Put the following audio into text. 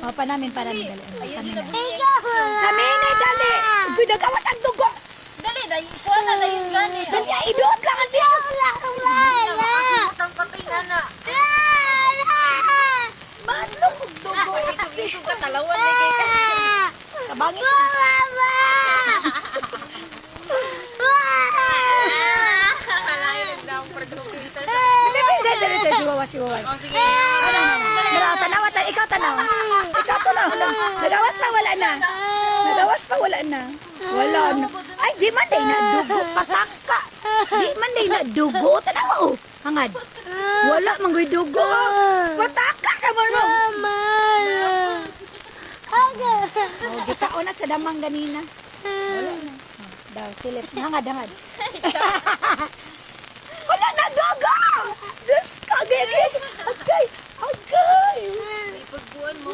O, panamin, dali. Sa mina. Ikaw. Sa mina, dali. Uy, nagawas ang dugo. Dali, dahil kuha na dahil gani. Dali, idoot lang ang tissue. Makasimot ang pating na. Madlong kong dugo. Isog-isog ka talawan ni kay ka. Kabangis. Kalayan na ang producer. Dali, siwawa. Oh, sige. Tanawa, ikaw tanawa. Ikaw tanawa. Nagawas pa, wala na. Wala na. Ay, di man day na dugo. Pataka. Di man day na dugo. Tanawa, oh. Hangad. Wala, manggoy dugo. Pataka ka mo. Oh, gitaon na sa damang ganina. Wala na. Daw, silip. Hangad. Wala na dugo. Diyos ka, gigig. Agay. Ipagbuan mo.